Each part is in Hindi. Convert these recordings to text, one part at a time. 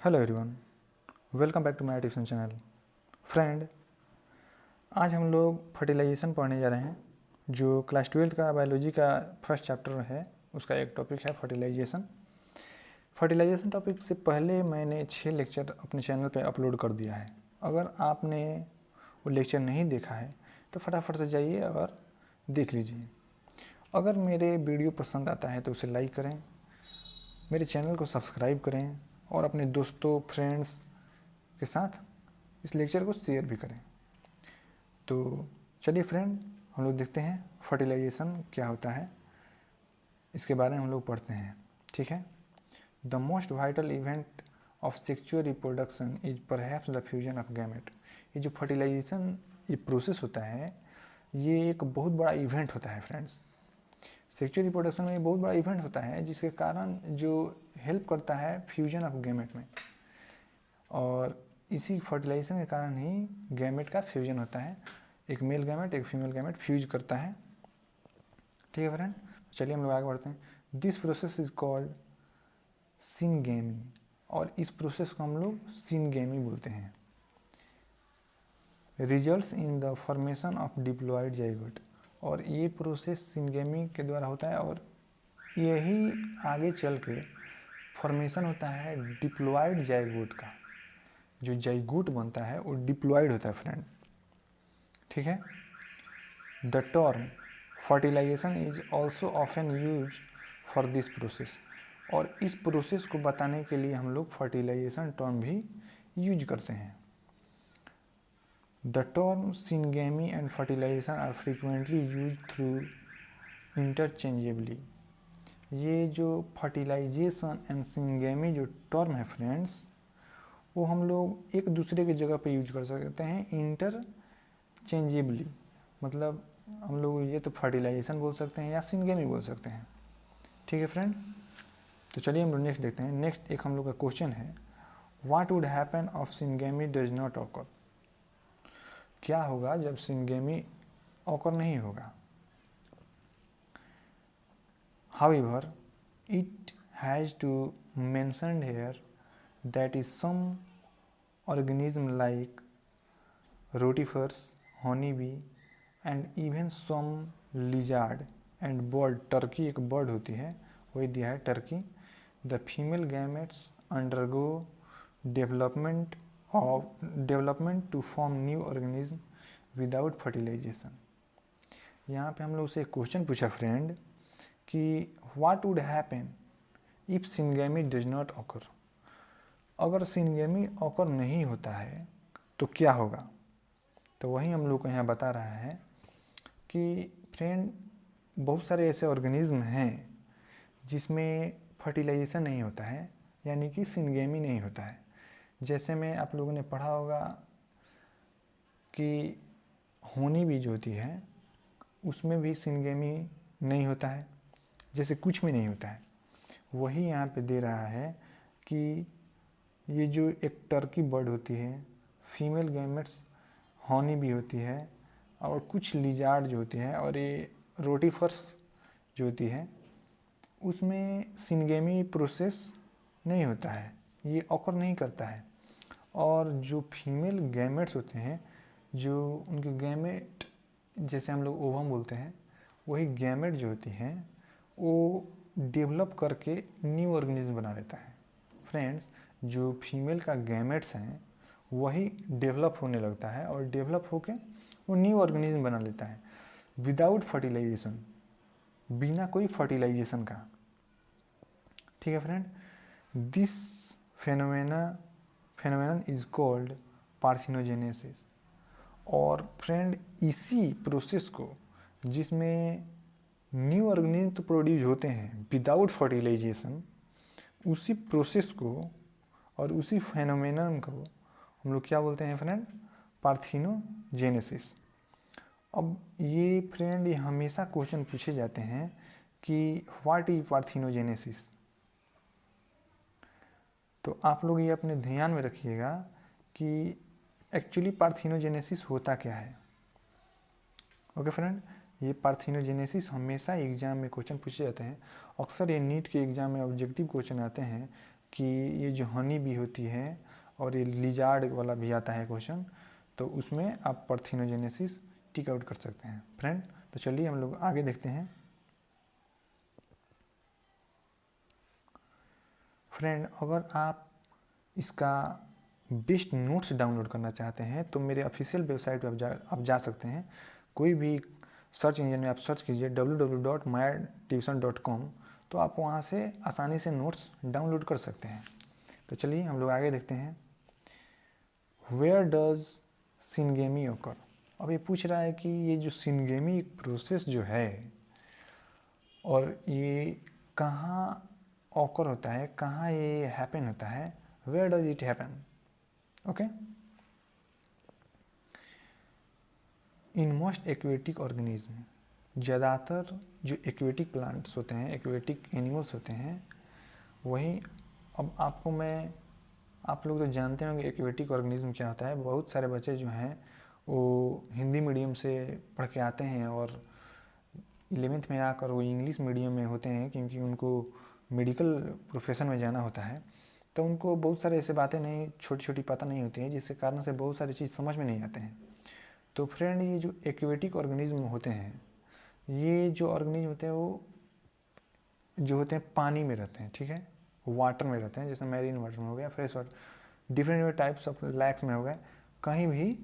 Hello everyone, welcome back to my tuition channel. Friend, आज हम लोग फर्टिलाइजेशन पढ़ने जा रहे हैं। जो क्लास 12 का बायोलॉजी का फर्स्ट चैप्टर है उसका एक टॉपिक है फर्टिलाइजेशन। फर्टिलाइजेशन टॉपिक से पहले मैंने 6 लेक्चर अपने चैनल पे अपलोड कर दिया है। अगर आपने वो लेक्चर नहीं देखा है तो फटाफट से जाइए और देख लीजिए। अगर मेरे वीडियो पसंद आता है तो उसे लाइक करें, मेरे चैनल को सब्सक्राइब करें और अपने दोस्तों फ्रेंड्स के साथ इस लेक्चर को शेयर भी करें। तो चलिए फ्रेंड, हम लोग देखते हैं फर्टिलाइजेशन क्या होता है, इसके बारे में हम लोग पढ़ते हैं। ठीक है। The most vital event of sexual reproduction is perhaps the fusion of gamete. ये जो फर्टिलाइजेशन ये प्रोसेस होता है, ये एक बहुत बड़ा इवेंट होता है फ्रेंड्स। सेक्सुअल रिप्रोडक्शन में बहुत बड़ा इवेंट होता है जिसके कारण जो हेल्प करता है फ्यूजन ऑफ गैमेट में, और इसी फर्टिलाइजेशन के कारण ही गैमेट का फ्यूजन होता है। एक मेल गैमेट एक फीमेल गैमेट फ्यूज करता है। ठीक है फ्रेंड, चलिए हम लोग आगे बढ़ते हैं। This process is called syngamy, और इस प्रोसेस को हम लोग सिनगेमी बोलते हैं। Results in the formation of diploid zygote, और ये प्रोसेस सिनगेमी के द्वारा होता है और यही आगे चल के फॉर्मेशन होता है डिप्लॉयड जाइगोट का। जो जाइगोट बनता है वो डिप्लॉयड होता है फ्रेंड। ठीक है। The term fertilisation is also often use for this process, और इस प्रोसेस को बताने के लिए हम लोग फर्टिलाइजेशन टर्म भी यूज करते हैं। The term syngamy and fertilisation are frequently use through interchangeably. ये जो फर्टिलाइजेशन एंड सिनगेमी जो टर्म है फ्रेंड्स, वो हम लोग एक दूसरे की जगह पे यूज कर सकते हैं इंटरचेंजेबली। मतलब हम लोग ये तो फर्टिलाइजेशन बोल सकते हैं या सिनगेमी बोल सकते हैं। ठीक है फ्रेंड, तो चलिए हम लोग नेक्स्ट देखते हैं। नेक्स्ट एक हम लोग का क्वेश्चन है, what would happen of syngamy does not occur. क्या होगा जब सिनगेमी ऑकर नहीं होगा। However it has to mentioned here that is some organism like rotifers, honeybee and even some lizard and bird। Turkey एक बर्ड होती है, वही दिया है turkey. The female gametes undergo development to form new organism without fertilisation. यहाँ पे हम लोग से एक क्वेश्चन पूछा फ्रेंड कि what would happen if syngamy does not occur. अगर सिनगेमी ऑकर नहीं होता है तो क्या होगा। तो वही हम लोग को यहाँ बता रहा है कि फ्रेंड बहुत सारे ऐसे ऑर्गेनिज्म हैं जिसमें फर्टिलाइजेशन नहीं होता है, यानी कि सिनगेमी नहीं होता है। जैसे में आप लोगों ने पढ़ा होगा कि होनी बीज होती है, उसमें भी सिनगेमी नहीं होता है, जैसे कुछ भी नहीं होता है। वही यहाँ पे दे रहा है कि ये जो एक टर्की बर्ड होती है, फीमेल गैमेट्स हॉनी भी होती है, और कुछ लिजार्ड जो होती है, और ये रोटीफर्स जो होती है, उसमें सिनगेमी प्रोसेस नहीं होता है, ये ऑकर नहीं करता है। और जो फीमेल गैमेट्स होते हैं, जो उनके गैमेट जैसे हम लोग ओवम बोलते हैं, वही गैमेट जो होती हैं वो डेवलप करके न्यू ऑर्गेनिज्म बना देता है। फ्रेंड्स, जो फीमेल का गैमेट्स हैं वही डेवलप होने लगता है, और डेवलप होके वो न्यू ऑर्गेनिज्म बना लेता है विदाउट फर्टिलाइजेशन, बिना कोई फर्टिलाइजेशन का। ठीक है friend, this phenomenon is called parthenogenesis. और फ्रेंड इसी प्रोसेस को, जिसमें न्यू ऑर्गेनिज्म तो प्रोड्यूस होते हैं विदाउट फर्टिलाइजेशन, उसी प्रोसेस को और उसी फेनोमेनन को हम लोग क्या बोलते हैं फ्रेंड, पार्थिनोजेनेसिस। अब ये फ्रेंड ये हमेशा क्वेश्चन पूछे जाते हैं कि व्हाट इज पार्थिनोजेनेसिस। तो आप लोग ये अपने ध्यान में रखिएगा कि एक्चुअली पार्थिनोजेनेसिस होता क्या है। ओके फ्रेंड, ये पार्थिनोजेनेसिस हमेशा एग्जाम में क्वेश्चन पूछे जाते हैं। अक्सर ये नीट के एग्जाम में ऑब्जेक्टिव क्वेश्चन आते हैं कि ये जो हनी बी होती है और ये लिजार्ड वाला भी आता है क्वेश्चन, तो उसमें आप पार्थिनोजेनेसिस टिक आउट कर सकते हैं फ्रेंड। तो चलिए हम लोग आगे देखते हैं। फ्रेंड, अगर आप इसका बेस्ट नोट्स डाउनलोड करना चाहते हैं तो मेरे ऑफिशियल वेबसाइट पर आप जा सकते हैं। कोई भी सर्च इंजन में आप सर्च कीजिए www.mytuition.com, तो आप वहाँ से आसानी से नोट्स डाउनलोड कर सकते हैं। तो चलिए हम लोग आगे देखते हैं। वेयर डज सिनगेमी ओकर। अब ये पूछ रहा है कि ये जो सिनगेमी प्रोसेस जो है और ये कहाँ ऑकर होता है, कहाँ ये हैपन होता है, where does it happen. Okay, in most aquatic organism, ज़्यादातर जो एक्वेटिक प्लांट्स होते हैं, एक्वेटिक एनिमल्स होते हैं, वही अब आपको मैं आप लोग तो जानते होंगे एक्वेटिक ऑर्गेनिज्म क्या होता है। बहुत सारे बच्चे जो हैं वो हिंदी मीडियम से पढ़ के आते हैं और 11th में आकर वो इंग्लिश मीडियम में होते हैं, क्योंकि उनको मेडिकल प्रोफेशन में जाना होता है। तो उनको बहुत सारे ऐसे बातें नहीं, छोटी छोटी पता नहीं होती है, जिसके कारण से बहुत सारी चीज़ समझ में नहीं आते हैं। तो फ्रेंड, ये जो एक्वेटिक ऑर्गेनिज्म होते हैं, ये जो ऑर्गेनिज्म होते हैं वो जो होते हैं पानी में रहते हैं, ठीक है, वाटर में रहते हैं, जैसे मैरीन वाटर में हो गया, fresh water, different types of lakhs में हो गए, कहीं भी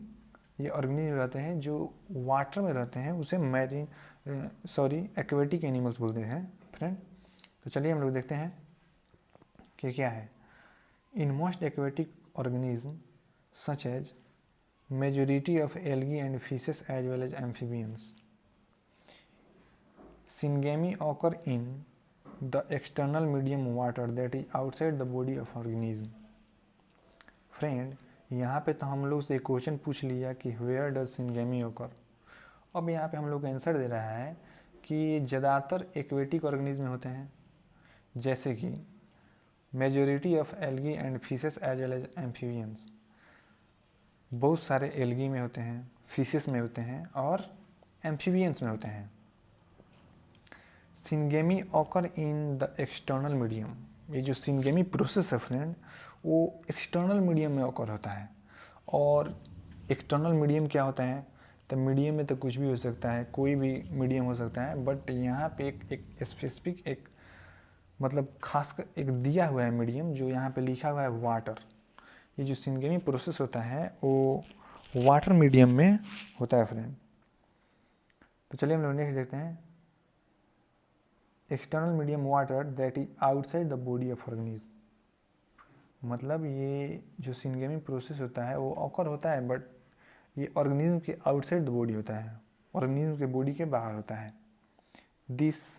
ये ऑर्गेनिज्म रहते हैं जो वाटर में रहते हैं, उसे मैरीन एक्वेटिक एनिमल्स बोलते हैं फ्रेंड। तो चलिए हम लोग देखते हैं कि क्या है। In most aquatic organism such as majority of algae and fishes as well as amphibians, syngamy occur in the external medium water that is outside the body of organism. Friend, यहाँ पे तो हम लोग से क्वेश्चन पूछ लिया कि वेयर डज सिंगेमी occur। अब यहाँ पे हम लोग आंसर दे रहा है कि ज़्यादातर एक्वेटिक ऑर्गेनिज्म होते हैं, जैसे कि majority of algae and fishes as well as amphibians, बहुत सारे एल्गी में होते हैं, फिशेस में होते हैं और एम्फीबियंस में होते हैं। Syngamy occur in the external medium, ये जो सिंगेमी प्रोसेस है फ्रेंड, वो एक्सटर्नल मीडियम में ऑकर होता है। और एक्सटर्नल मीडियम क्या होता है, तो मीडियम में तो कुछ भी हो सकता है, कोई भी मीडियम हो सकता है, बट यहाँ पे एक स्पेसिफिक एक मतलब खास कर एक दिया हुआ है मीडियम, जो यहाँ पे लिखा हुआ है वाटर। ये जो सिंगेमी प्रोसेस होता है वो वाटर मीडियम में होता है फ्रेंड। तो चलिए हम लोग नेक्स्ट देखते हैं। External medium water that is outside the body of organism, मतलब ये जो सिंगेमी प्रोसेस होता है वो ऑकर होता है, बट ये ऑर्गेनिज्म के आउटसाइड द बॉडी होता है, ऑर्गेनिज्म के बॉडी के बाहर होता है। This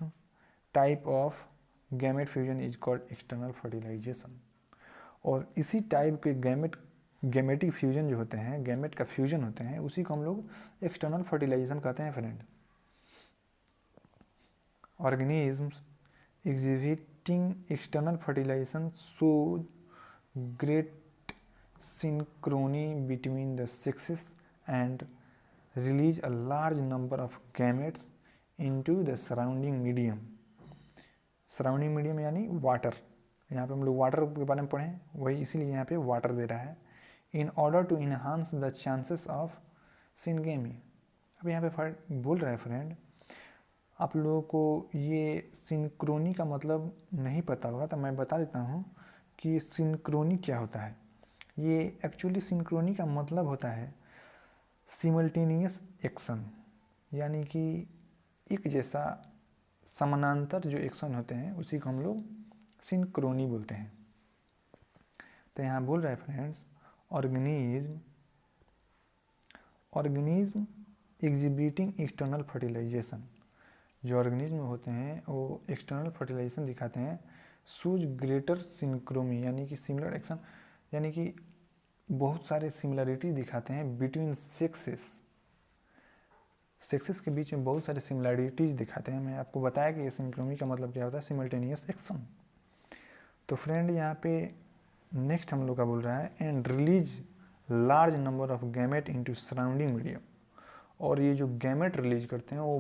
type of gamete fusion is called external fertilisation. और इसी टाइप के गैमेटिक फ्यूजन जो होते हैं, गैमेट का फ्यूजन होते हैं, उसी को हम लोग एक्सटर्नल फर्टिलाइजेशन कहते हैं friend. Organisms exhibiting external fertilisation show great synchrony between the sexes and release a large number of gametes into the surrounding medium। Surrounding medium यानी वाटर, यहाँ पे हम लोग वाटर के बारे में पढ़ें, वही इसीलिए यहाँ पे वाटर दे रहा है। In order to enhance the chances of syngamy. अब यहाँ पे बोल रहा है फ्रेंड, आप लोगों को ये सिंक्रोनी का मतलब नहीं पता होगा, तो मैं बता देता हूँ कि सिंक्रोनी क्या होता है। ये एक्चुअली सिंक्रोनी का मतलब होता है सिमल्टेनियस एक्शन, यानी कि एक जैसा समानांतर जो एक्शन होते हैं उसी को हम लोग सिंक्रोनी बोलते हैं। तो यहाँ बोल रहा है friends, organism exhibiting external fertilisation, जो ऑर्गेनिज्म होते हैं वो एक्सटर्नल फर्टिलाइजेशन दिखाते हैं, शूज ग्रेटर सिंक्रोमी, यानी कि सिमिलर एक्शन, यानी कि बहुत सारे सिमिलरिटी दिखाते हैं बिटवीन सेक्सेस के बीच में बहुत सारे सिमिलरिटीज दिखाते हैं। मैं आपको बताया कि ये सिंक्रोनी का मतलब क्या होता है, सिमल्टेनियस एक्शन। तो फ्रेंड यहाँ पे नेक्स्ट हम लोग का बोल रहा है, and release large number of gamete into surrounding medium, और ये जो गैमेट रिलीज करते हैं वो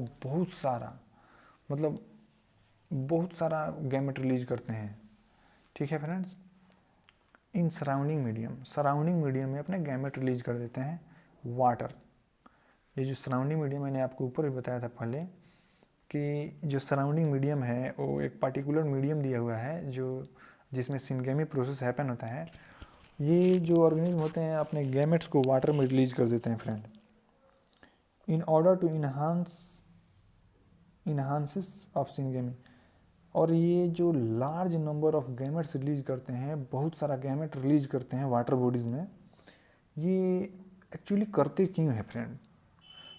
बहुत सारा गैमेट रिलीज करते हैं, ठीक है फ्रेंड्स। इन सराउंडिंग मीडियम में अपने गैमेट रिलीज कर देते हैं वाटर। ये जो सराउंडिंग मीडियम मैंने आपको ऊपर भी बताया था पहले कि जो सराउंडिंग मीडियम है वो एक पार्टिकुलर मीडियम दिया हुआ है जो जिसमें सिनगेमी प्रोसेस हैपन होता है। ये जो ऑर्गेनिज्म होते हैं अपने गैमेट्स को वाटर में रिलीज कर देते हैं friend, in order to enhances of syngamy. और ये जो large number of gametes release करते हैं, बहुत सारा गैमेट रिलीज करते हैं वाटर बॉडीज़ में, ये एक्चुअली करते क्यों है फ्रेंड?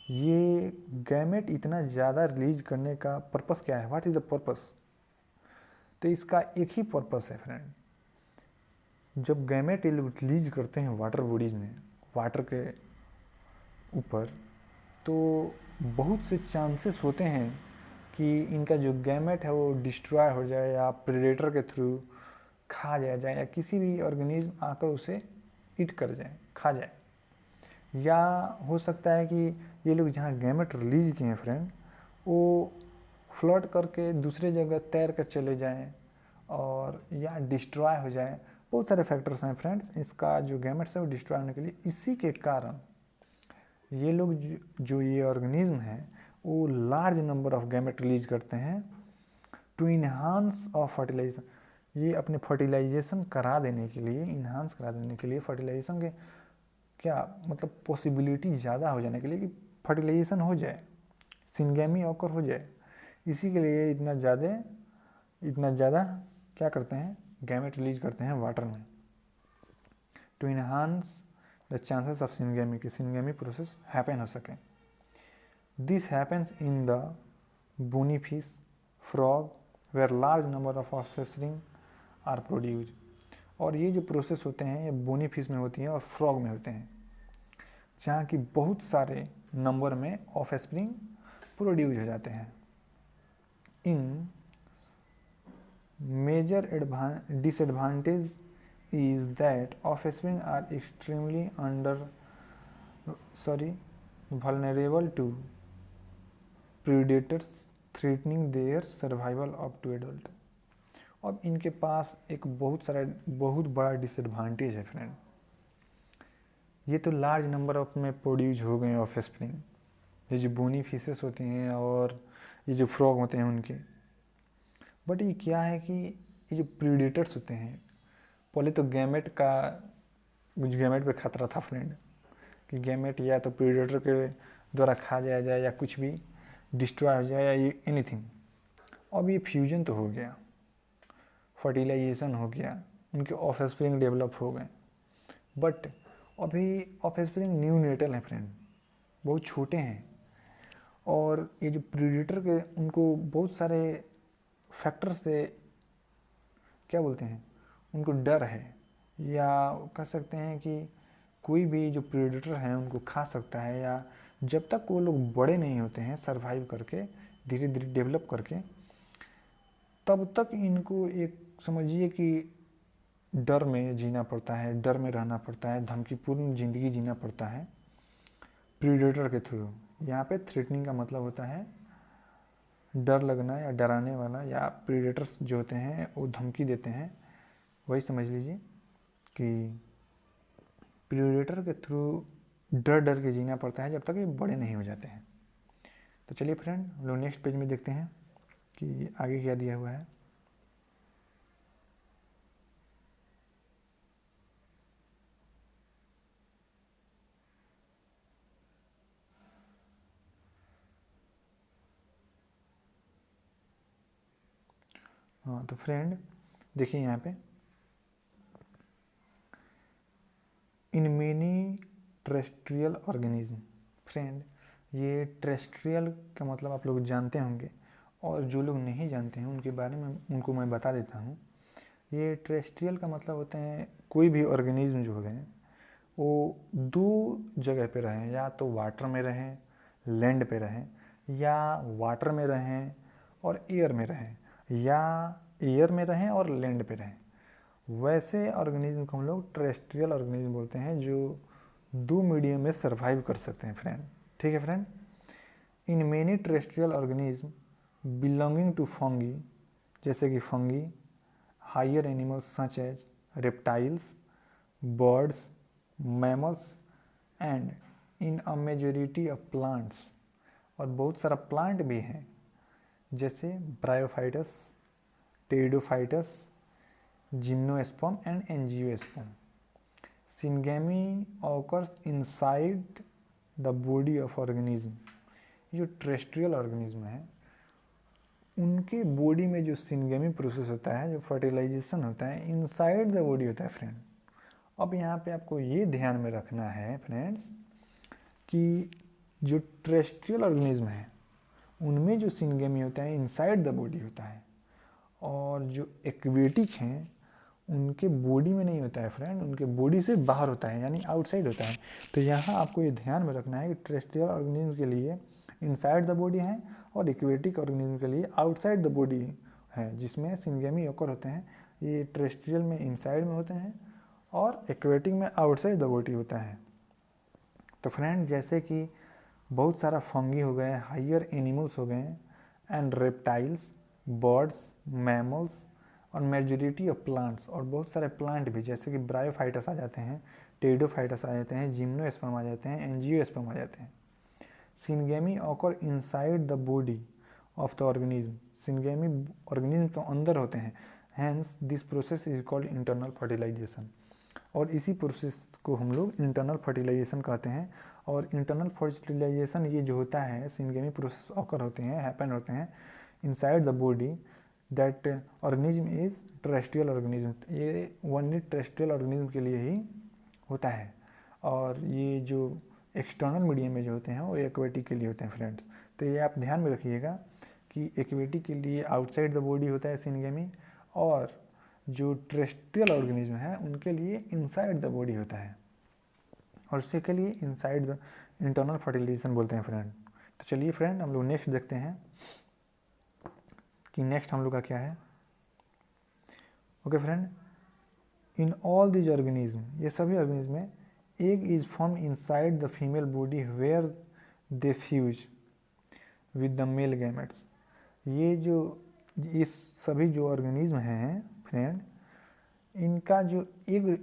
ये गैमेट इतना ज़्यादा रिलीज करने का पर्पस क्या है? What is the purpose? तो इसका एक ही पर्पस है फ्रेंड, जब गैमेट ये लोग रिलीज करते हैं वाटर बॉडीज़ में, वाटर के ऊपर, तो बहुत से चांसेस होते हैं कि इनका जो गैमेट है वो डिस्ट्रॉय हो जाए या प्रेडेटर के थ्रू खा जाए या किसी भी ऑर्गेनिज्म आकर उसे ईट कर जाए, खा जाए। या हो सकता है कि ये लोग जहाँ गैमेट रिलीज किए हैं फ्रेंड, वो फ्लोट करके दूसरे जगह तैर कर चले जाएं और या डिस्ट्रॉय हो जाए। बहुत सारे फैक्टर्स हैं फ्रेंड्स इसका जो गैमेट्स है वो डिस्ट्रॉय होने के लिए। इसी के कारण ये लोग जो ये ऑर्गेनिज्म है वो large number of gamete release करते हैं टू इन्हांस ऑफ फर्टिलाइजेशन। ये अपने फर्टिलाइजेशन करा देने के लिए, इन्हांस करा देने के लिए, फर्टिलाइजेशन के क्या मतलब पॉसिबिलिटी ज़्यादा हो जाने के लिए कि फर्टिलाइजेशन हो जाए, सिनगेमी ऑकर हो जाए, इसी के लिए इतना ज़्यादा क्या करते हैं, गैमेट रिलीज करते हैं वाटर में to enhance the chances of syngamy, कि सिनगेमी प्रोसेस हैपन हो सके। This happens in the bony fish, frog, where large number of offspring are produce. और ये जो प्रोसेस होते हैं ये बोनी फिश में होती हैं और फ्रॉग में होते हैं, जहाँ की बहुत सारे नंबर में ऑफस्प्रिंग प्रोड्यूज हो जाते हैं। In major disadvantage is that offspring are extremely vulnerable to predators threatening their survival up to adult। अब इनके पास एक बहुत बड़ा डिसएडवांटेज है फ्रेंड। ये तो लार्ज नंबर ऑफ में प्रोड्यूस हो गए ऑफस्प्रिंग, ये जो बोनी फिशेस होती हैं और ये जो फ्रॉग होते हैं उनके, बट ये क्या है कि ये जो प्रीडेटर्स होते हैं, पहले तो गैमेट पे खतरा था फ्रेंड कि गैमेट या तो प्रीडेटर के द्वारा खा जाए या कुछ भी डिस्ट्रॉय हो जाए या एनीथिंग। अब ये फ्यूजन तो हो गया, फर्टिलाइजेशन हो गया, उनके ऑफस्प्रिंग डेवलप हो गए, बट अभी ऑफस्प्रिंग न्यू नेटल हैं फ्रेंड, बहुत छोटे हैं। और ये जो प्रीडेटर के उनको बहुत सारे फैक्टर से क्या बोलते हैं, उनको डर है, या कह सकते हैं कि कोई भी जो प्रेडेटर हैं उनको खा सकता है, या जब तक वो लोग बड़े नहीं होते हैं सरवाइव करके धीरे धीरे डेवलप करके, तब तक इनको एक समझिए कि डर में जीना पड़ता है, डर में रहना पड़ता है, धमकीपूर्ण ज़िंदगी जीना पड़ता है प्रेडेटर के थ्रू। यहाँ पे थ्रेटनिंग का मतलब होता है डर लगना या डराने वाला, या प्रेडेटर्स जो होते हैं वो धमकी देते हैं, वही समझ लीजिए कि प्रेडेटर के थ्रू डर के जीना पड़ता है जब तक ये बड़े नहीं हो जाते हैं। तो चलिए फ्रेंड हम लोग नेक्स्ट पेज में देखते हैं कि आगे क्या दिया हुआ है। हाँ तो फ्रेंड देखिए यहाँ पे, इन मेनी टेरेस्ट्रियल ऑर्गेनिज्म। फ्रेंड ये टेरेस्ट्रियल का मतलब आप लोग जानते होंगे, और जो लोग नहीं जानते हैं उनके बारे में उनको मैं बता देता हूँ। ये टेरेस्ट्रियल का मतलब होते हैं कोई भी ऑर्गेनिज्म जो है वो दो जगह पे रहें, या तो वाटर में रहें, लैंड पे रहें, या वाटर में रहें और एयर में रहें, या एयर में रहें और लैंड पे रहें। वैसे ऑर्गेनिज्म को हम लोग टेरेस्ट्रियल ऑर्गेनिज्म बोलते हैं जो दो मीडियम में सर्वाइव कर सकते हैं फ्रेंड। ठीक है friend, in many terrestrial organism belonging to fungi, जैसे कि fungi, higher animals such as reptiles birds, mammals and in a majority of plants, और बहुत सारा प्लांट भी हैं जैसे bryophytes, pteridophytes, gymnosperm and angiosperm. Syngamy occurs inside the body of organism. जो टेरेस्ट्रियल ऑर्गेनिज्म है उनके बॉडी में जो सिंगेमी प्रोसेस होता है, जो फर्टिलाइजेशन होता है, इनसाइड द बॉडी होता है फ्रेंड। अब यहाँ पे आपको ये ध्यान में रखना है फ्रेंड्स कि जो टेरेस्ट्रियल ऑर्गेनिज्म है उनमें जो सिंगेमी होता है इनसाइड द बॉडी होता है, और जो एक्वेटिक हैं उनके बॉडी में नहीं होता है फ्रेंड, उनके बॉडी से बाहर होता है, यानी आउटसाइड होता है। तो यहाँ आपको ये ध्यान में रखना है कि टेरेस्ट्रियल ऑर्गेनिज्म के लिए इनसाइड द बॉडी है और एक्वेटिक ऑर्गेनिज्म के लिए आउटसाइड द बॉडी है, जिसमें सिंगेमी ऑकर होते हैं। ये टेरेस्ट्रियल में इनसाइड में होते हैं और एक्वेटिक में आउटसाइड द बॉडी होता है। तो फ्रेंड जैसे कि बहुत सारा फंगी हो गए, हायर एनिमल्स हो गए, एंड रेप्टाइल्स, बर्ड्स, मैमल्स और मेजोरिटी ऑफ प्लांट्स, और बहुत सारे प्लांट भी जैसे कि ब्रायोफाइटस आ जाते हैं, टेरिडोफाइटस आ जाते हैं, जिम्नोस्पर्म आ जाते हैं, एंजियोस्पर्म आ जाते हैं। Syngamy occur inside the body of the organism. Syngamy organism के अंदर होते हैं, hence this process is called internal fertilisation. और इसी प्रोसेस को हम लोग इंटरनल फर्टिलाइजेशन कहते हैं। और इंटरनल फर्टिलाइजेशन ये जो होता है, सिंगेमी प्रोसेस ऑकर होते हैं, हैपन होते हैं inside the body that organism is terrestrial organism. ये ओनली टेरेस्ट्रियल ऑर्गेनिज्म के लिए ही होता है, और ये जो एक्सटर्नल मीडियम में जो होते हैं वो एक्वेटिक के लिए होते हैं फ्रेंड्स। तो ये आप ध्यान में रखिएगा कि एक्वेटिक के लिए आउटसाइड द बॉडी होता है सिंगेमी, और जो टेरेस्ट्रियल ऑर्गेनिज्म है उनके लिए इनसाइड द बॉडी होता है, और उसी के लिए इनसाइड द इंटरनल फर्टिलाइजेशन बोलते हैं फ्रेंड। तो चलिए फ्रेंड हम लोग नेक्स्ट देखते हैं कि नेक्स्ट हम लोग का क्या है। Okay friend, in all these organism, ये सभी ऑर्गेनिज्म में egg is form inside the female body where they fuse with the male gametes. ये सभी जो ऑर्गेनिज्म हैं फ्रेंड, इनका जो एग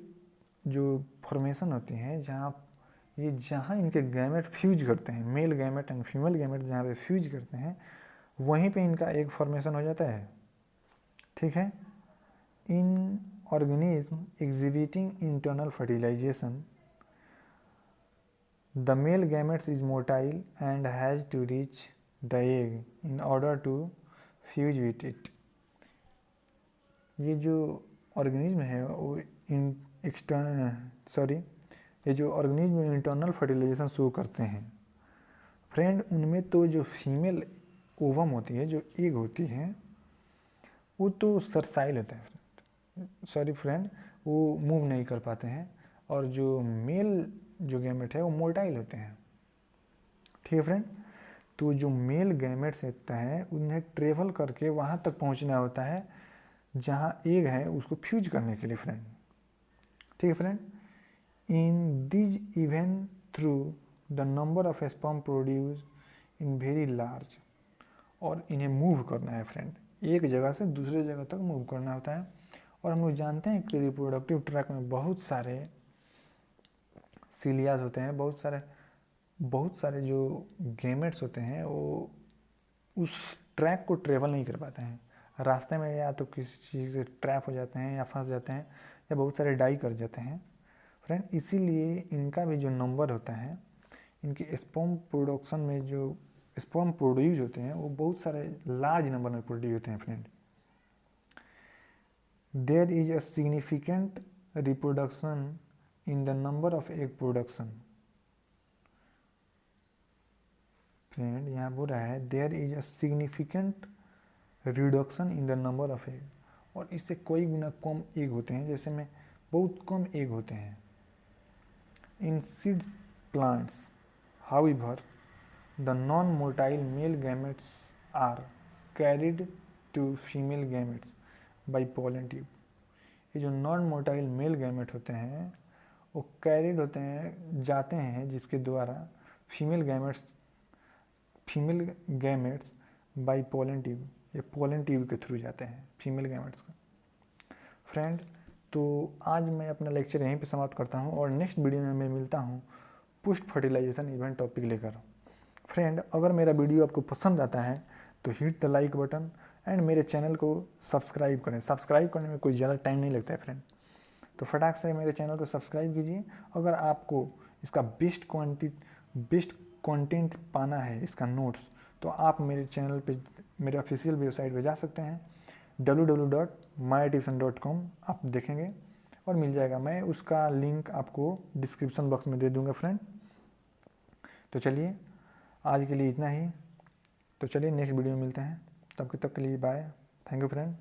जो फॉर्मेशन होती है, जहाँ इनके गैमेट फ्यूज करते हैं, male gamete and female gamete जहाँ पे फ्यूज करते हैं वहीं पे इनका एग फॉर्मेशन हो जाता है। ठीक है। In organism exhibiting internal fertilisation, the male gametes is motile and has to reach the egg in order to fuse with it. ये जो ऑर्गेनिज्म है वो ये जो ऑर्गेनिज्म इंटरनल फर्टिलाइजेशन शो करते हैं फ्रेंड, उनमें तो जो फीमेल ओवम होती है, जो एग होती है, वो तो सरसाइल होता है फ्रेंड, वो मूव नहीं कर पाते हैं, और जो मेल जो गैमेट है वो मोटाइल होते हैं। ठीक है फ्रेंड। तो जो मेल गैमेट्स होता है उन्हें ट्रेवल करके वहाँ तक पहुँचना होता है जहाँ एग है उसको फ्यूज करने के लिए फ्रेंड। ठीक है friend. In this event through the number of sperm produce in very large, और इन्हें मूव करना है फ्रेंड, एक जगह से दूसरे जगह तक मूव करना होता है। और हम लोग जानते हैं कि रिप्रोडक्टिव ट्रैक में बहुत सारे सीलियाज होते हैं, बहुत सारे जो गैमेट्स होते हैं वो उस ट्रैक को ट्रेवल नहीं कर पाते हैं, रास्ते में या तो किसी चीज़ से ट्रैप हो जाते हैं या फंस जाते हैं या बहुत सारे डाई कर जाते हैं फ्रेंड। इसीलिए इनका भी जो नंबर होता है, इनके स्पर्म प्रोडक्शन में जो स्पर्म प्रोड्यूस होते हैं वो बहुत सारे लार्ज नंबर में प्रोड्यूस होते हैं friend. There is a significant reproduction in the number of egg production. Friend यहाँ बोल रहा है there is a significant reduction in the number of egg, और इससे कोई गुना कम एग होते हैं, जैसे में बहुत कम एग होते हैं in seed plants. However the non motile male gametes are carried to female gametes by pollen tube. ये जो नॉन मोटाइल मेल गैमेट होते हैं वो कैरिड होते हैं, जाते हैं जिसके द्वारा female gametes by pollen tube, ये पोलन ट्यूब के थ्रू जाते हैं फीमेल गैमेट्स का। फ्रेंड तो आज मैं अपना लेक्चर यहीं पे समाप्त करता हूँ और नेक्स्ट वीडियो में मैं मिलता हूँ पोस्ट फर्टिलाइजेशन इवेंट टॉपिक लेकर। फ्रेंड, अगर मेरा वीडियो आपको पसंद आता है तो hit the like button and मेरे चैनल को सब्सक्राइब करें। सब्सक्राइब करने में कोई ज़्यादा टाइम नहीं लगता है फ्रेंड, तो फटाक से मेरे चैनल को सब्सक्राइब कीजिए। अगर आपको इसका बेस्ट कंटेंट पाना है, इसका नोट्स, तो आप मेरे चैनल पे, मेरे ऑफिशियल वेबसाइट पे जा सकते हैं www.mytuition.com। आप देखेंगे और मिल जाएगा। मैं उसका लिंक आपको डिस्क्रिप्शन बॉक्स में दे दूंगा फ्रेंड। तो चलिए आज के लिए इतना ही। तो चलिए नेक्स्ट वीडियो में मिलते हैं, तब के लिए बाय। Thank you friend.